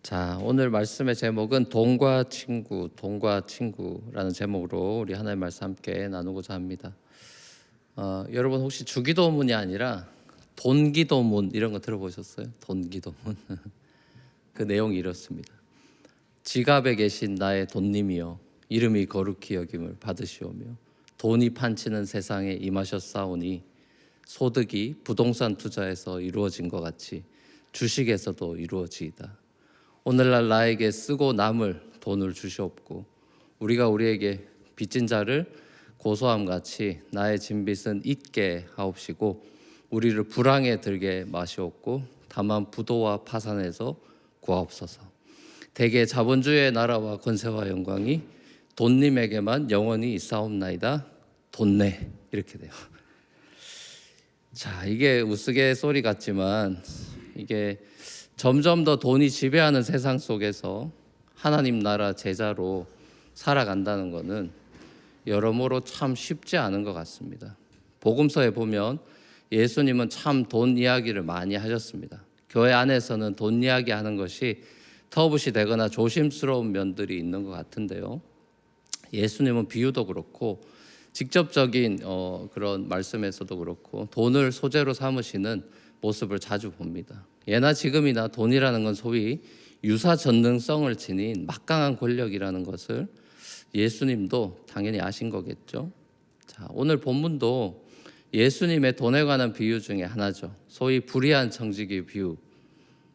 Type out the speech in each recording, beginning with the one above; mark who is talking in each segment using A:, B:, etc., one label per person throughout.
A: 자, 오늘 말씀의 제목은 돈과 친구라는 제목으로 우리 하나님의 말씀 함께 나누고자 합니다. 여러분 혹시 주기도문이 아니라 돈기도문 이런 거 들어보셨어요? 돈기도문. 그 내용이 이렇습니다. 지갑에 계신 나의 돈님이여, 이름이 거룩히 여김을 받으시오며 돈이 판치는 세상에 임하셨사오니 소득이 부동산 투자에서 이루어진 것 같이 주식에서도 이루어지이다. 오늘날 나에게 쓰고 남을 돈을 주시옵고 우리가 우리에게 빚진 자를 고소함 같이 나의 진빚은 잊게 하옵시고 우리를 불황에 들게 마시옵고 다만 부도와 파산에서 구하옵소서. 대개 자본주의의 나라와 권세와 영광이 돈님에게만 영원히 있사옵나이다. 돈네. 이렇게 돼요. 자, 이게 우스갯소리 같지만 이게 점점 더 돈이 지배하는 세상 속에서 하나님 나라 제자로 살아간다는 것은 여러모로 참 쉽지 않은 것 같습니다. 복음서에 보면 예수님은 참 돈 이야기를 많이 하셨습니다. 교회 안에서는 돈 이야기 하는 것이 터부시 되거나 조심스러운 면들이 있는 것 같은데요. 예수님은 비유도 그렇고 직접적인 그런 말씀에서도 그렇고 돈을 소재로 삼으시는 모습을 자주 봅니다. 예나 지금이나 돈이라는 건 소위 유사 전능성을 지닌 막강한 권력이라는 것을 예수님도 당연히 아신 거겠죠. 자, 오늘 본문도 예수님의 돈에 관한 비유 중에 하나죠. 소위 불의한 청지기 비유.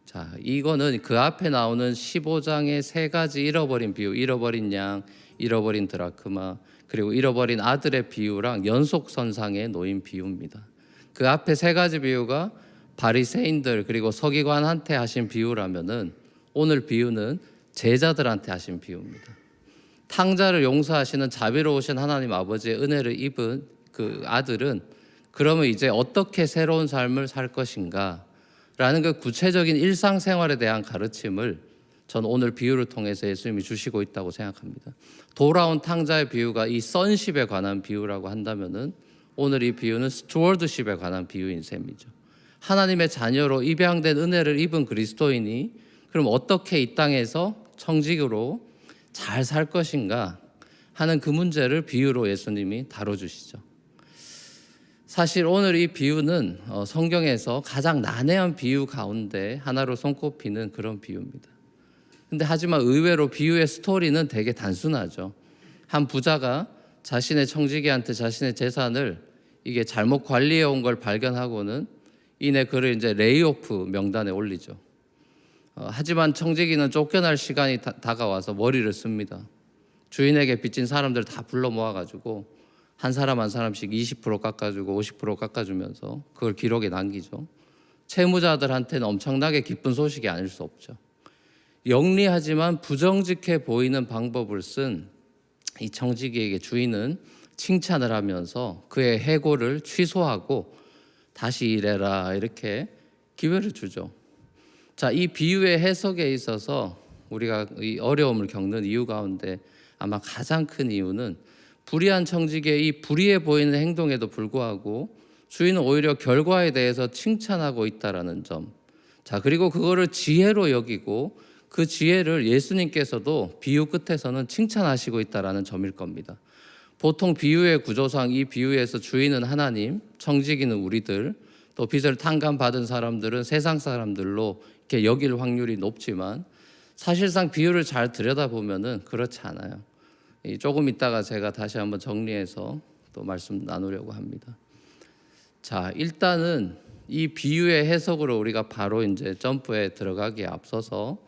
A: 자, 이거는 그 앞에 나오는 15장의 세 가지 잃어버린 비유, 잃어버린 양, 잃어버린 드라크마, 그리고 잃어버린 아들의 비유랑 연속선상에 놓인 비유입니다. 그 앞에 세 가지 비유가 바리새인들 그리고 서기관한테 하신 비유라면은 오늘 비유는 제자들한테 하신 비유입니다. 탕자를 용서하시는 자비로우신 하나님 아버지의 은혜를 입은 그 아들은 그러면 이제 어떻게 새로운 삶을 살 것인가 라는 그 구체적인 일상생활에 대한 가르침을 저는 오늘 비유를 통해서 예수님이 주시고 있다고 생각합니다. 돌아온 탕자의 비유가 이 선십에 관한 비유라고 한다면은 오늘 이 비유는 스튜어드십에 관한 비유인 셈이죠. 하나님의 자녀로 입양된 은혜를 입은 그리스도인이 그럼 어떻게 이 땅에서 청직으로 잘 살 것인가 하는 그 문제를 비유로 예수님이 다뤄주시죠. 사실 오늘 이 비유는 성경에서 가장 난해한 비유 가운데 하나로 손꼽히는 그런 비유입니다. 근데 하지만 의외로 비유의 스토리는 되게 단순하죠. 한 부자가 자신의 청지기한테 자신의 재산을 이게 잘못 관리해 온 걸 발견하고는 이내 그를 이제 레이오프 명단에 올리죠. 하지만 청지기는 쫓겨날 시간이 다가와서 머리를 씁니다. 주인에게 빚진 사람들 다 불러 모아가지고 한 사람 한 사람씩 20% 깎아주고 50% 깎아주면서 그걸 기록에 남기죠. 채무자들한테는 엄청나게 기쁜 소식이 아닐 수 없죠. 영리하지만 부정직해 보이는 방법을 쓴 이 청지기에게 주인은 칭찬을 하면서 그의 해고를 취소하고 다시 일해라 이렇게 기회를 주죠. 자, 이 비유의 해석에 있어서 우리가 이 어려움을 겪는 이유 가운데 아마 가장 큰 이유는 불의한 청지기의 이 불의해 보이는 행동에도 불구하고 주인은 오히려 결과에 대해서 칭찬하고 있다라는 점. 자, 그리고 그거를 지혜로 여기고 그 지혜를 예수님께서도 비유 끝에서는 칭찬하시고 있다라는 점일 겁니다. 보통 비유의 구조상 이 비유에서 주인은 하나님, 청지기는 우리들, 또 빚을 탕감받은 사람들은 세상 사람들로 이렇게 여길 확률이 높지만 사실상 비유를 잘 들여다보면은 그렇지 않아요. 조금 있다가 제가 다시 한번 정리해서 또 말씀 나누려고 합니다. 자, 일단은 이 비유의 해석으로 우리가 바로 이제 점프에 들어가기에 앞서서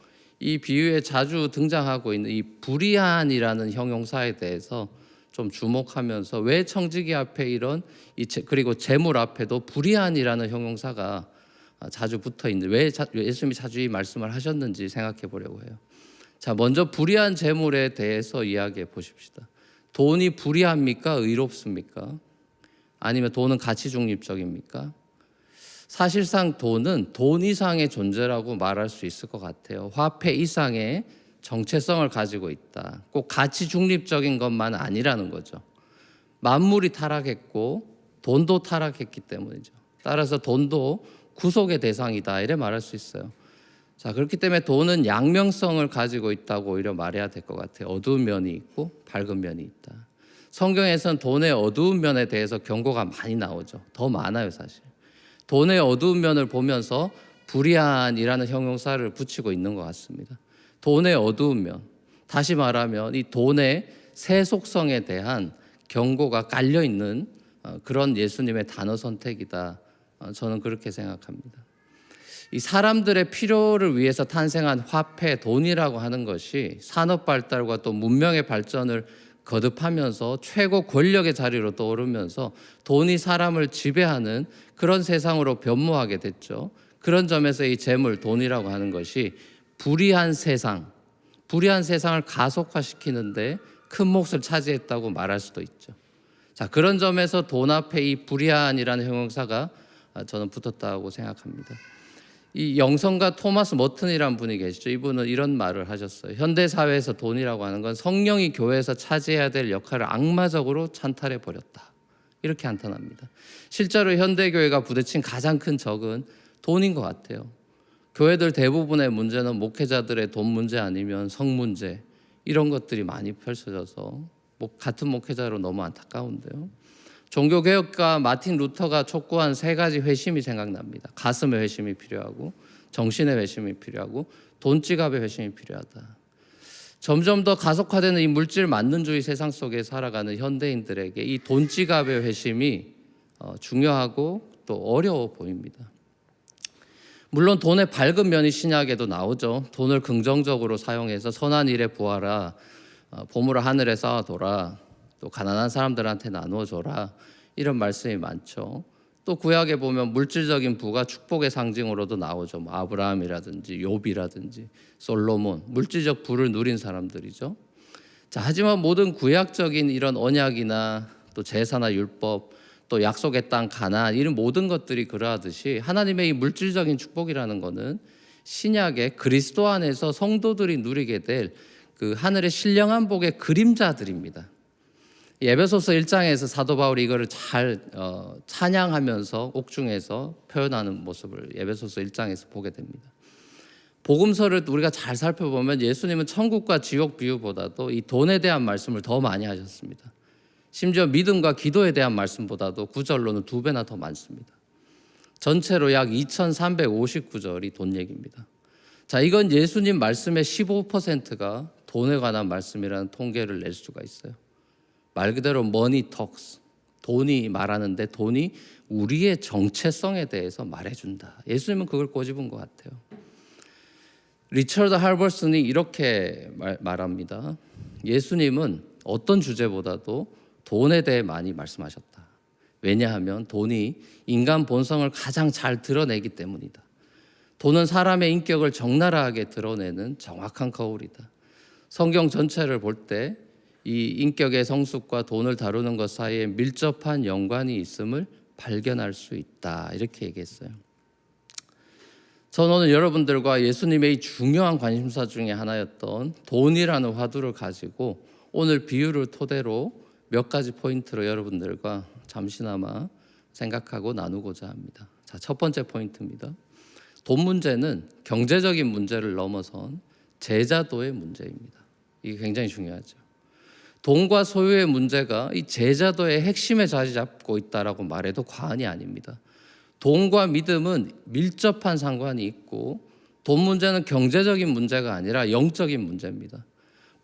A: 이 비유에 자주 등장하고 있는 이 불의한이라는 형용사에 대해서 좀 주목하면서 왜 청지기 앞에 이런 그리고 재물 앞에도 불의한이라는 형용사가 자주 붙어 있는지 왜 예수님이 자주 이 말씀을 하셨는지 생각해 보려고 해요. 자, 먼저 불의한 재물에 대해서 이야기해 보십시다. 돈이 불의합니까? 의롭습니까? 아니면 돈은 가치 중립적입니까? 사실상 돈은 돈 이상의 존재라고 말할 수 있을 것 같아요. 화폐 이상의 정체성을 가지고 있다. 꼭 가치 중립적인 것만 아니라는 거죠. 만물이 타락했고 돈도 타락했기 때문이죠. 따라서 돈도 구속의 대상이다 이래 말할 수 있어요. 자, 그렇기 때문에 돈은 양면성을 가지고 있다고 오히려 말해야 될 것 같아요. 어두운 면이 있고 밝은 면이 있다. 성경에서는 돈의 어두운 면에 대해서 경고가 많이 나오죠. 더 많아요, 사실. 돈의 어두운 면을 보면서 불의한이라는 형용사를 붙이고 있는 것 같습니다. 돈의 어두운 면, 다시 말하면 이 돈의 세속성에 대한 경고가 깔려 있는 그런 예수님의 단어 선택이다. 저는 그렇게 생각합니다. 이 사람들의 필요를 위해서 탄생한 화폐, 돈이라고 하는 것이 산업 발달과 또 문명의 발전을 거듭하면서 최고 권력의 자리로 떠오르면서 돈이 사람을 지배하는 그런 세상으로 변모하게 됐죠. 그런 점에서 이 재물, 돈이라고 하는 것이 불의한 세상을 가속화시키는데 큰 몫을 차지했다고 말할 수도 있죠. 자, 그런 점에서 돈 앞에 이 불의한이라는 형용사가 저는 붙었다고 생각합니다. 이 영성가 토마스 머튼이라는 분이 계시죠. 이분은 이런 말을 하셨어요. 현대 사회에서 돈이라고 하는 건 성령이 교회에서 차지해야 될 역할을 악마적으로 찬탈해 버렸다. 이렇게 한탄합니다. 실제로 현대 교회가 부딪힌 가장 큰 적은 돈인 것 같아요. 교회들 대부분의 문제는 목회자들의 돈 문제 아니면 성 문제, 이런 것들이 많이 펼쳐져서 같은 목회자로 너무 안타까운데요. 종교개혁가 마틴 루터가 촉구한 3가지 회심이 생각납니다. 가슴의 회심이 필요하고, 정신의 회심이 필요하고, 돈 지갑의 회심이 필요하다. 점점 더 가속화되는 이 물질 만능주의 세상 속에 살아가는 현대인들에게 이 돈 지갑의 회심이 중요하고 또 어려워 보입니다. 물론 돈의 밝은 면이 신약에도 나오죠. 돈을 긍정적으로 사용해서 선한 일에 부하라, 보물을 하늘에 쌓아둬라, 또 가난한 사람들한테 나누어줘라, 이런 말씀이 많죠. 또 구약에 보면 물질적인 부가 축복의 상징으로도 나오죠. 뭐 아브라함이라든지 욥이라든지 솔로몬, 물질적 부를 누린 사람들이죠. 자, 하지만 모든 구약적인 이런 언약이나 또 제사나 율법, 또 약속의 땅 가나안, 이런 모든 것들이 그러하듯이 하나님의 이 물질적인 축복이라는 것은 신약의 그리스도 안에서 성도들이 누리게 될 그 하늘의 신령한 복의 그림자들입니다. 에베소서 1장에서 사도 바울이 이거를 잘 찬양하면서 옥중에서 표현하는 모습을 에베소서 1장에서 보게 됩니다. 복음서를 우리가 잘 살펴보면 예수님은 천국과 지옥 비유보다도 이 돈에 대한 말씀을 더 많이 하셨습니다. 심지어 믿음과 기도에 대한 말씀보다도 구절로는 2배나 더 많습니다. 전체로 약 2359절이 돈 얘기입니다. 자, 이건 예수님 말씀의 15%가 돈에 관한 말씀이라는 통계를 낼 수가 있어요. 말 그대로 money talks, 돈이 말하는데 돈이 우리의 정체성에 대해서 말해준다. 예수님은 그걸 꼬집은 것 같아요. 리처드 할버슨이 이렇게 말합니다. 예수님은 어떤 주제보다도 돈에 대해 많이 말씀하셨다. 왜냐하면 돈이 인간 본성을 가장 잘 드러내기 때문이다. 돈은 사람의 인격을 적나라하게 드러내는 정확한 거울이다. 성경 전체를 볼 때 이 인격의 성숙과 돈을 다루는 것 사이에 밀접한 연관이 있음을 발견할 수 있다. 이렇게 얘기했어요. 저는 오늘 여러분들과 예수님의 이 중요한 관심사 중에 하나였던 돈이라는 화두를 가지고 오늘 비유를 토대로 몇 가지 포인트로 여러분들과 잠시나마 생각하고 나누고자 합니다. 자, 첫 번째 포인트입니다. 돈 문제는 경제적인 문제를 넘어선 제자도의 문제입니다. 이게 굉장히 중요하죠. 돈과 소유의 문제가 이 제자도의 핵심에 자리 잡고 있다라고 말해도 과언이 아닙니다. 돈과 믿음은 밀접한 상관이 있고 돈 문제는 경제적인 문제가 아니라 영적인 문제입니다.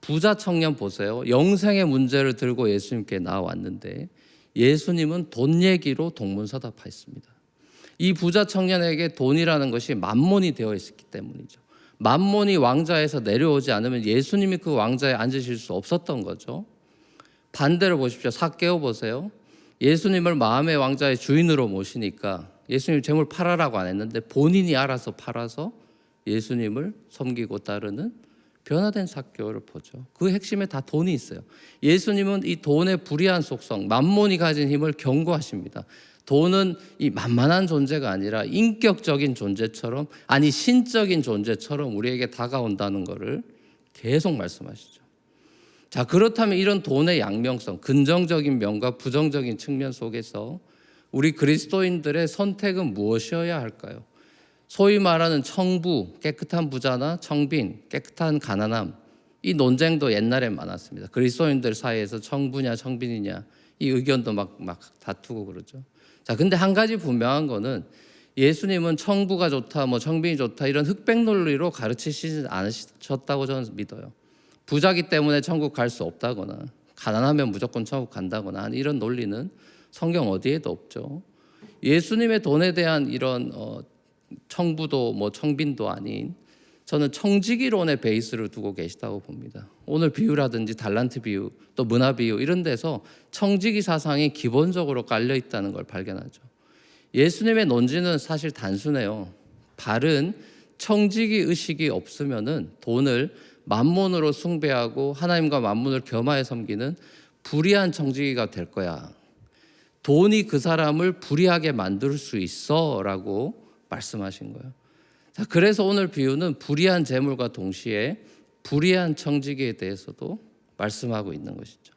A: 부자 청년 보세요. 영생의 문제를 들고 예수님께 나왔는데 예수님은 돈 얘기로 동문서답했습니다. 이 부자 청년에게 돈이라는 것이 만몬이 되어 있었기 때문이죠. 만몬이 왕좌에서 내려오지 않으면 예수님이 그 왕좌에 앉으실 수 없었던 거죠. 반대로 보십시오. 삭개오 보세요. 예수님을 마음의 왕좌의 주인으로 모시니까 예수님 재물 팔아라고 안 했는데 본인이 알아서 팔아서 예수님을 섬기고 따르는 변화된 삭개오를 보죠. 그 핵심에 다 돈이 있어요. 예수님은 이 돈의 불의한 속성, 만몬이 가진 힘을 경고하십니다. 돈은 이 만만한 존재가 아니라 인격적인 존재처럼, 아니 신적인 존재처럼 우리에게 다가온다는 것을 계속 말씀하시죠. 자, 그렇다면 이런 돈의 양면성, 긍정적인 면과 부정적인 측면 속에서 우리 그리스도인들의 선택은 무엇이어야 할까요? 소위 말하는 청부, 깨끗한 부자나 청빈, 깨끗한 가난함, 이 논쟁도 옛날에 많았습니다. 그리스도인들 사이에서 청부냐 청빈이냐 이 의견도 막 다투고 그러죠. 자, 근데 한 가지 분명한 거는 예수님은 청부가 좋다, 뭐 청빈이 좋다 이런 흑백 논리로 가르치시지 않으셨다고 저는 믿어요. 부자기 때문에 천국 갈 수 없다거나 가난하면 무조건 천국 간다거나 이런 논리는 성경 어디에도 없죠. 예수님의 돈에 대한 이런 청부도 뭐 청빈도 아닌 저는 청지기론의 베이스를 두고 계시다고 봅니다. 오늘 비유라든지 달란트 비유 또 문화 비유 이런 데서 청지기 사상이 기본적으로 깔려 있다는 걸 발견하죠. 예수님의 논지는 사실 단순해요. 바른 청지기 의식이 없으면은 돈을 만몬으로 숭배하고 하나님과 만몬을 겸하여 섬기는 불의한 청지기가 될 거야. 돈이 그 사람을 불의하게 만들 수 있어라고 말씀하신 거예요. 자, 그래서 오늘 비유는 불의한 재물과 동시에 불의한 청지기에 대해서도 말씀하고 있는 것이죠.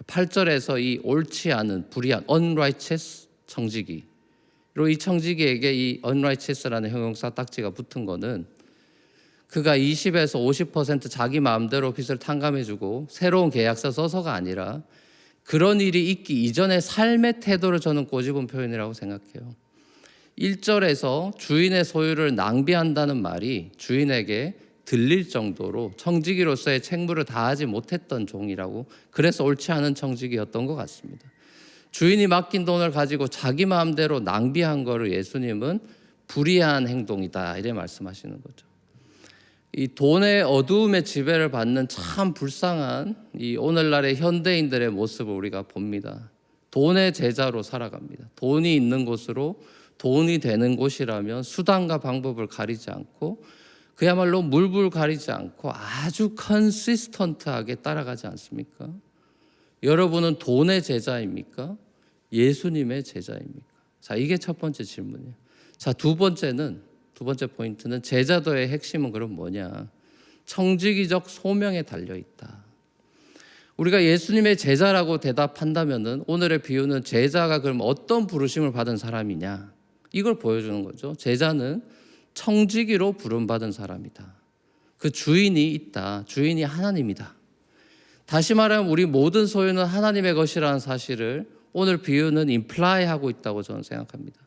A: 8절에서 이 옳지 않은 불의한 unrighteous 청지기로 이 청지기에게 이 unrighteous라는 형용사 딱지가 붙은 거는 그가 20에서 50% 자기 마음대로 빚을 탕감해주고 새로운 계약서 써서가 아니라 그런 일이 있기 이전의 삶의 태도를 저는 꼬집은 표현이라고 생각해요. 1절에서 주인의 소유를 낭비한다는 말이 주인에게 들릴 정도로 청지기로서의 책무를 다하지 못했던 종이라고, 그래서 옳지 않은 청지기였던 것 같습니다. 주인이 맡긴 돈을 가지고 자기 마음대로 낭비한 거를 예수님은 불의한 행동이다 이래 말씀하시는 거죠. 이 돈의 어두움의 지배를 받는 참 불쌍한 이 오늘날의 현대인들의 모습을 우리가 봅니다. 돈의 제자로 살아갑니다. 돈이 있는 곳으로, 돈이 되는 곳이라면 수단과 방법을 가리지 않고 그야말로 물불 가리지 않고 아주 컨시스턴트하게 따라가지 않습니까? 여러분은 돈의 제자입니까? 예수님의 제자입니까? 자, 이게 첫 번째 질문이에요. 자, 두 번째 포인트는 제자도의 핵심은 그럼 뭐냐? 청지기적 소명에 달려 있다. 우리가 예수님의 제자라고 대답한다면은 오늘의 비유는 제자가 그럼 어떤 부르심을 받은 사람이냐? 이걸 보여주는 거죠. 제자는 청지기로 부름받은 사람이다. 그 주인이 있다. 주인이 하나님이다. 다시 말하면 우리 모든 소유는 하나님의 것이라는 사실을 오늘 비유는 임플라이하고 있다고 저는 생각합니다.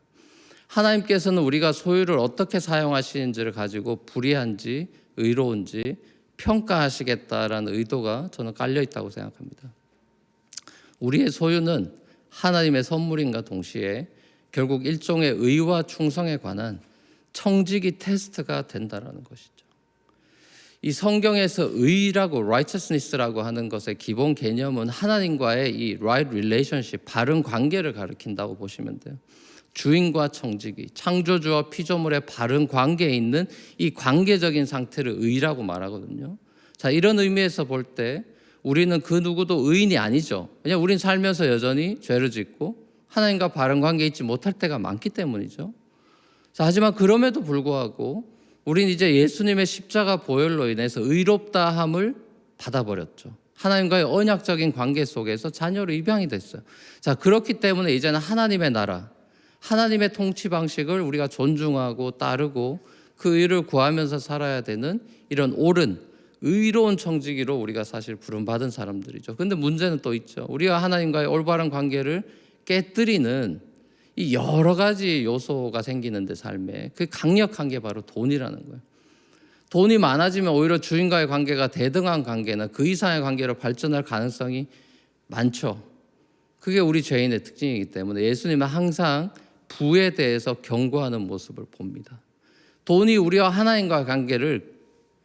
A: 하나님께서는 우리가 소유를 어떻게 사용하시는지를 가지고 불의한지 의로운지 평가하시겠다라는 의도가 저는 깔려 있다고 생각합니다. 우리의 소유는 하나님의 선물인가 동시에 결국 일종의 의와 충성에 관한 청지기 테스트가 된다라는 것이죠. 이 성경에서 의라고 righteousness라고 하는 것의 기본 개념은 하나님과의 이 right relationship, 바른 관계를 가리킨다고 보시면 돼요. 주인과 청지기, 창조주와 피조물의 바른 관계에 있는 이 관계적인 상태를 의라고 말하거든요. 자, 이런 의미에서 볼 때 우리는 그 누구도 의인이 아니죠. 왜냐하면 우린 살면서 여전히 죄를 짓고 하나님과 바른 관계에 있지 못할 때가 많기 때문이죠. 자, 하지만 그럼에도 불구하고 우리는 이제 예수님의 십자가 보혈로 인해서 의롭다함을 받아버렸죠. 하나님과의 언약적인 관계 속에서 자녀로 입양이 됐어요. 자, 그렇기 때문에 이제는 하나님의 나라, 하나님의 통치 방식을 우리가 존중하고 따르고 그 의를 구하면서 살아야 되는 이런 옳은 의로운 청지기로 우리가 사실 부름받은 사람들이죠. 근데 문제는 또 있죠. 우리가 하나님과의 올바른 관계를 깨뜨리는 이 여러 가지 요소가 생기는데 삶에 그 강력한 게 바로 돈이라는 거예요. 돈이 많아지면 오히려 주인과의 관계가 대등한 관계나 그 이상의 관계로 발전할 가능성이 많죠. 그게 우리 죄인의 특징이기 때문에 예수님은 항상 부에 대해서 경고하는 모습을 봅니다. 돈이 우리와 하나님과의 관계를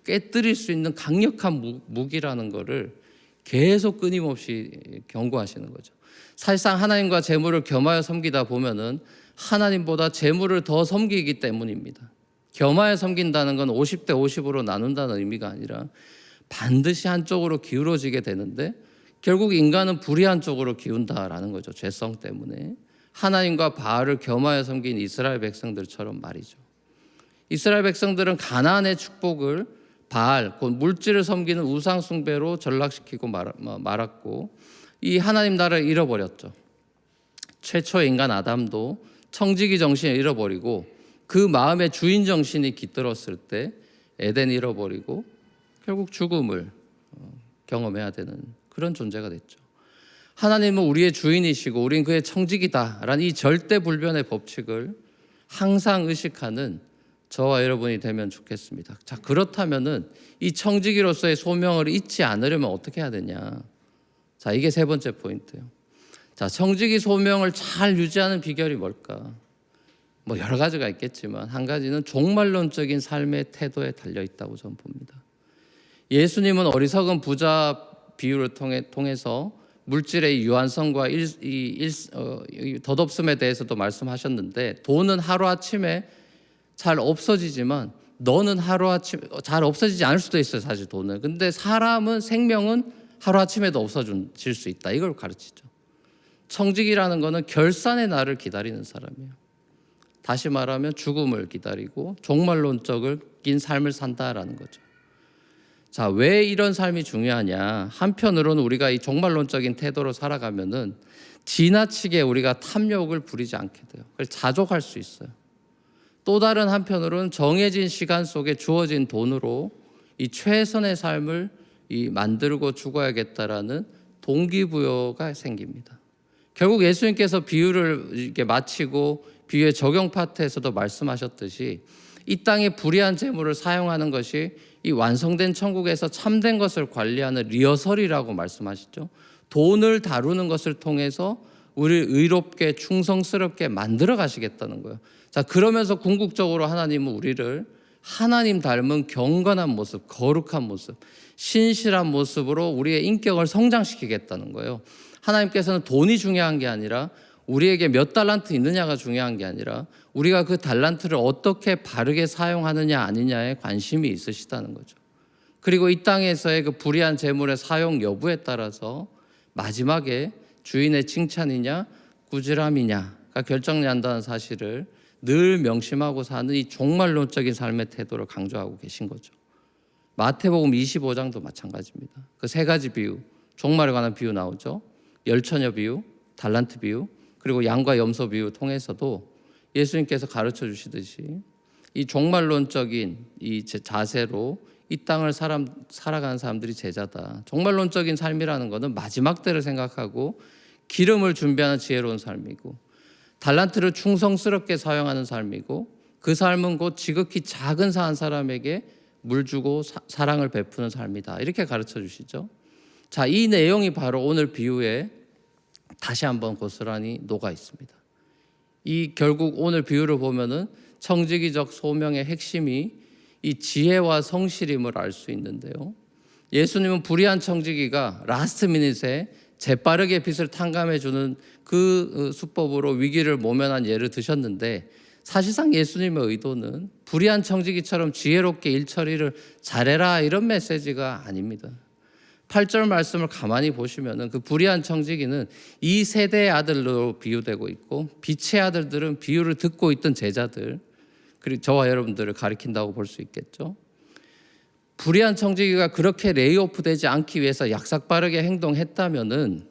A: 깨뜨릴 수 있는 강력한 무기라는 것을 계속 끊임없이 경고하시는 거죠. 사실상 하나님과 재물을 겸하여 섬기다 보면은 하나님보다 재물을 더 섬기기 때문입니다. 겸하여 섬긴다는 건 50대 50으로 나눈다는 의미가 아니라 반드시 한쪽으로 기울어지게 되는데 결국 인간은 불의한 쪽으로 기운다라는 거죠. 죄성 때문에. 하나님과 바알을 겸하여 섬긴 이스라엘 백성들처럼 말이죠. 이스라엘 백성들은 가나안의 축복을 바알, 곧 물질을 섬기는 우상 숭배로 전락시키고 말았고 이 하나님 나라를 잃어버렸죠. 최초의 인간 아담도 청지기 정신을 잃어버리고 그 마음의 주인 정신이 깃들었을 때 에덴 잃어버리고 결국 죽음을 경험해야 되는 그런 존재가 됐죠. 하나님은 우리의 주인이시고 우리는 그의 청직이다라는 이 절대불변의 법칙을 항상 의식하는 저와 여러분이 되면 좋겠습니다. 자, 그렇다면은 이 청지기로서의 소명을 잊지 않으려면 어떻게 해야 되냐? 자, 이게 세 번째 포인트예요. 자, 청지기 소명을 잘 유지하는 비결이 뭘까? 뭐 여러 가지가 있겠지만 한 가지는 종말론적인 삶의 태도에 달려 있다고 저는 봅니다. 예수님은 어리석은 부자 비유를 통해서 물질의 유한성과 덧없음에 대해서도 말씀하셨는데, 돈은 하루아침에 잘 없어지지만 너는 하루아침에 잘 없어지지 않을 수도 있어요, 사실 돈은. 근데 사람은, 생명은 하루아침에도 없어질 수 있다, 이걸 가르치죠. 청직이라는 거는 결산의 날을 기다리는 사람이에요. 다시 말하면 죽음을 기다리고 종말론적인 삶을 산다라는 거죠. 자, 왜 이런 삶이 중요하냐? 한편으로는 우리가 이 종말론적인 태도로 살아가면은 지나치게 우리가 탐욕을 부리지 않게 돼요. 그래서 자족할 수 있어요. 또 다른 한편으로는 정해진 시간 속에 주어진 돈으로 이 최선의 삶을 만들고 죽어야겠다라는 동기부여가 생깁니다. 결국 예수님께서 비유를 이렇게 마치고 비유의 적용 파트에서도 말씀하셨듯이 이 땅의 불의한 재물을 사용하는 것이 이 완성된 천국에서 참된 것을 관리하는 리허설이라고 말씀하시죠. 돈을 다루는 것을 통해서 우리를 의롭게 충성스럽게 만들어 가시겠다는 거예요. 자, 그러면서 궁극적으로 하나님은 우리를 하나님 닮은 경건한 모습, 거룩한 모습, 신실한 모습으로 우리의 인격을 성장시키겠다는 거예요. 하나님께서는 돈이 중요한 게 아니라, 우리에게 몇 달란트 있느냐가 중요한 게 아니라 우리가 그 달란트를 어떻게 바르게 사용하느냐 아니냐에 관심이 있으시다는 거죠. 그리고 이 땅에서의 그 불의한 재물의 사용 여부에 따라서 마지막에 주인의 칭찬이냐 꾸지람이냐가 결정난다는 사실을 늘 명심하고 사는 이 종말론적인 삶의 태도를 강조하고 계신 거죠. 마태복음 25장도 마찬가지입니다. 그 세 가지 비유, 종말에 관한 비유 나오죠. 열처녀 비유, 달란트 비유, 그리고 양과 염소 비유 통해서도 예수님께서 가르쳐 주시듯이 이 종말론적인 이 자세로 이 땅을 살아가는 사람들이 제자다. 종말론적인 삶이라는 것은 마지막 때를 생각하고 기름을 준비하는 지혜로운 삶이고, 달란트를 충성스럽게 사용하는 삶이고, 그 삶은 곧 지극히 작은 한 사람에게 물 주고 사랑을 베푸는 삶이다. 이렇게 가르쳐 주시죠. 자, 이 내용이 바로 오늘 비유에 다시 한번 고스란히 녹아 있습니다. 이 결국 오늘 비유를 보면은 청지기적 소명의 핵심이 이 지혜와 성실임을 알 수 있는데요. 예수님은 불의한 청지기가 라스트 미닛에 재빠르게 빚을 탕감해 주는 그 수법으로 위기를 모면한 예를 드셨는데, 사실상 예수님의 의도는 불의한 청지기처럼 지혜롭게 일 처리를 잘해라 이런 메시지가 아닙니다. 8절 말씀을 가만히 보시면은 그 불의한 청지기는 이 세대의 아들로 비유되고 있고, 빛의 아들들은 비유를 듣고 있던 제자들, 그리고 저와 여러분들을 가리킨다고 볼 수 있겠죠. 불의한 청지기가 그렇게 레이오프 되지 않기 위해서 약삭빠르게 행동했다면은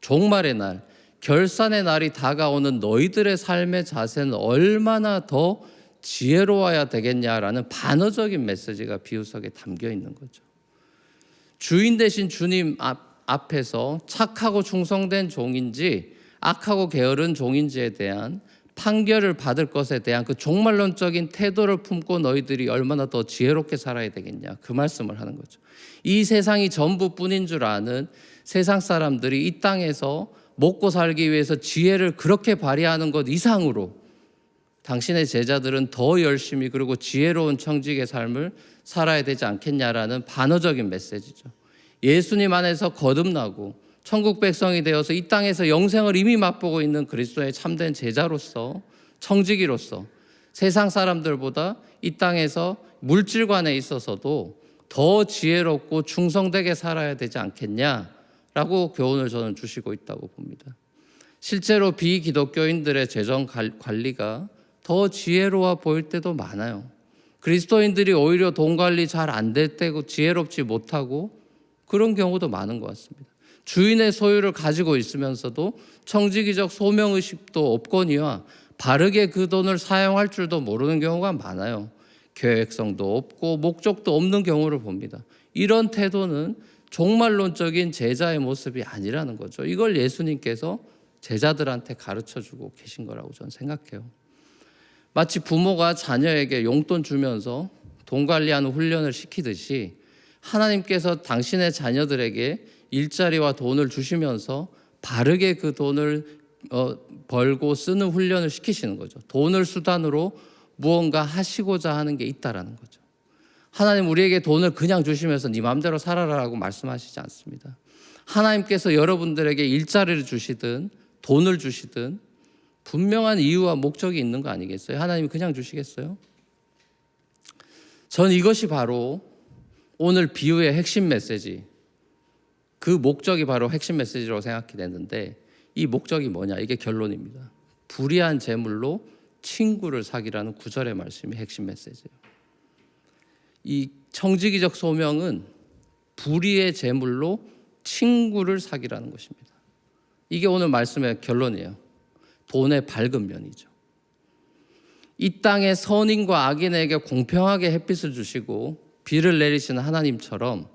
A: 종말의 날, 결산의 날이 다가오는 너희들의 삶의 자세는 얼마나 더 지혜로워야 되겠냐라는 반어적인 메시지가 비유 속에 담겨 있는 거죠. 주인 대신 주님 앞에서 착하고 충성된 종인지 악하고 게으른 종인지에 대한 판결을 받을 것에 대한 그 종말론적인 태도를 품고 너희들이 얼마나 더 지혜롭게 살아야 되겠냐, 그 말씀을 하는 거죠. 이 세상이 전부뿐인 줄 아는 세상 사람들이 이 땅에서 먹고 살기 위해서 지혜를 그렇게 발휘하는 것 이상으로 당신의 제자들은 더 열심히 그리고 지혜로운 청직의 삶을 살아야 되지 않겠냐라는 반어적인 메시지죠. 예수님 안에서 거듭나고 천국 백성이 되어서 이 땅에서 영생을 이미 맛보고 있는 그리스도의 참된 제자로서, 청지기로서 세상 사람들보다 이 땅에서 물질관에 있어서도 더 지혜롭고 충성되게 살아야 되지 않겠냐라고 교훈을 저는 주시고 있다고 봅니다. 실제로 비기독교인들의 재정 관리가 더 지혜로워 보일 때도 많아요. 그리스도인들이 오히려 돈 관리 잘 안 될 때고 지혜롭지 못하고 그런 경우도 많은 것 같습니다. 주인의 소유를 가지고 있으면서도 청지기적 소명의식도 없거니와 바르게 그 돈을 사용할 줄도 모르는 경우가 많아요. 계획성도 없고 목적도 없는 경우를 봅니다. 이런 태도는 종말론적인 제자의 모습이 아니라는 거죠. 이걸 예수님께서 제자들한테 가르쳐주고 계신 거라고 저는 생각해요. 마치 부모가 자녀에게 용돈 주면서 돈 관리하는 훈련을 시키듯이 하나님께서 당신의 자녀들에게 일자리와 돈을 주시면서 바르게 그 돈을 벌고 쓰는 훈련을 시키시는 거죠. 돈을 수단으로 무언가 하시고자 하는 게 있다라는 거죠. 하나님 우리에게 돈을 그냥 주시면서 네 마음대로 살아라라고 말씀하시지 않습니다. 하나님께서 여러분들에게 일자리를 주시든 돈을 주시든 분명한 이유와 목적이 있는 거 아니겠어요? 하나님이 그냥 주시겠어요? 전 이것이 바로 오늘 비유의 핵심 메시지, 그 목적이 바로 핵심 메시지라고 생각이 되는데, 이 목적이 뭐냐? 이게 결론입니다. 불의한 재물로 친구를 사귀라는 9절의 말씀이 핵심 메시지예요. 이 청지기적 소명은 불의의 재물로 친구를 사귀라는 것입니다. 이게 오늘 말씀의 결론이에요. 돈의 밝은 면이죠. 이 땅의 선인과 악인에게 공평하게 햇빛을 주시고 비를 내리시는 하나님처럼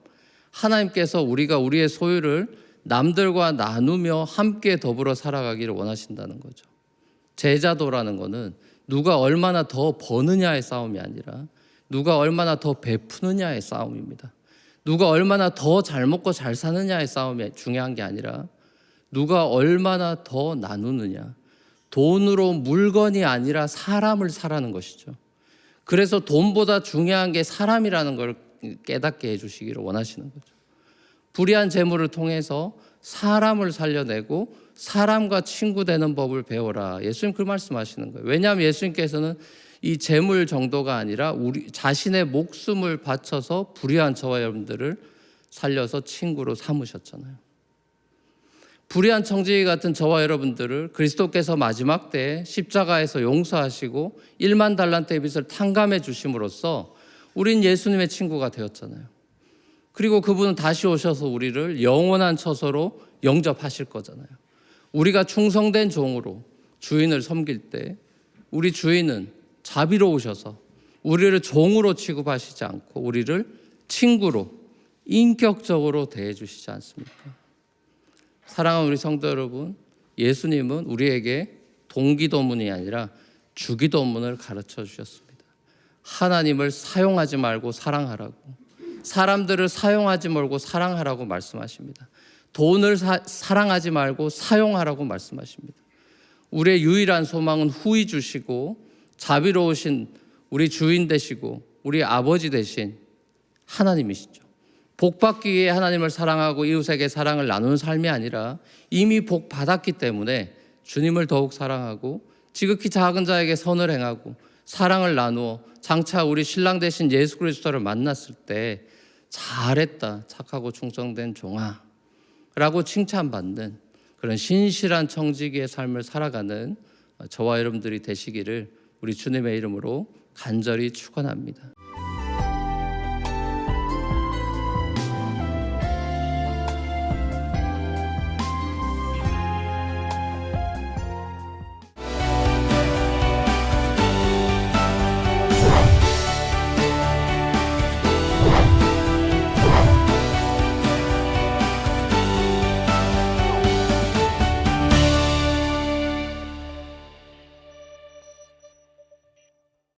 A: 하나님께서 우리가 우리의 소유를 남들과 나누며 함께 더불어 살아가기를 원하신다는 거죠. 제자도라는 거는 누가 얼마나 더 버느냐의 싸움이 아니라 누가 얼마나 더 베푸느냐의 싸움입니다. 누가 얼마나 더 잘 먹고 잘 사느냐의 싸움이 중요한 게 아니라 누가 얼마나 더 나누느냐, 돈으로 물건이 아니라 사람을 사라는 것이죠. 그래서 돈보다 중요한 게 사람이라는 걸 깨닫게 해주시기를 원하시는 거죠. 불의한 재물을 통해서 사람을 살려내고 사람과 친구 되는 법을 배워라. 예수님 그 말씀하시는 거예요. 왜냐하면 예수님께서는 이 재물 정도가 아니라 우리 자신의 목숨을 바쳐서 불의한 저와 여러분들을 살려서 친구로 삼으셨잖아요. 불의한 청지기 같은 저와 여러분들을 그리스도께서 마지막 때에 십자가에서 용서하시고 1만 달란트의 빚을 탕감해 주심으로써 우린 예수님의 친구가 되었잖아요. 그리고 그분은 다시 오셔서 우리를 영원한 처소로 영접하실 거잖아요. 우리가 충성된 종으로 주인을 섬길 때 우리 주인은 자비로우셔서 우리를 종으로 취급하시지 않고 우리를 친구로 인격적으로 대해 주시지 않습니까? 사랑하는 우리 성도 여러분, 예수님은 우리에게 동기도문이 아니라 주기도문을 가르쳐 주셨습니다. 하나님을 사용하지 말고 사랑하라고, 사람들을 사용하지 말고 사랑하라고 말씀하십니다. 돈을 사랑하지 말고 사용하라고 말씀하십니다. 우리의 유일한 소망은 후히 주시고 자비로우신 우리 주인 되시고 우리 아버지 되신 하나님이시죠. 복 받기 위해 하나님을 사랑하고 이웃에게 사랑을 나누는 삶이 아니라 이미 복 받았기 때문에 주님을 더욱 사랑하고 지극히 작은 자에게 선을 행하고 사랑을 나누어 장차 우리 신랑 되신 예수 그리스도를 만났을 때 잘했다, 착하고 충성된 종아 라고 칭찬받는 그런 신실한 청지기의 삶을 살아가는 저와 여러분들이 되시기를 우리 주님의 이름으로 간절히 축원합니다.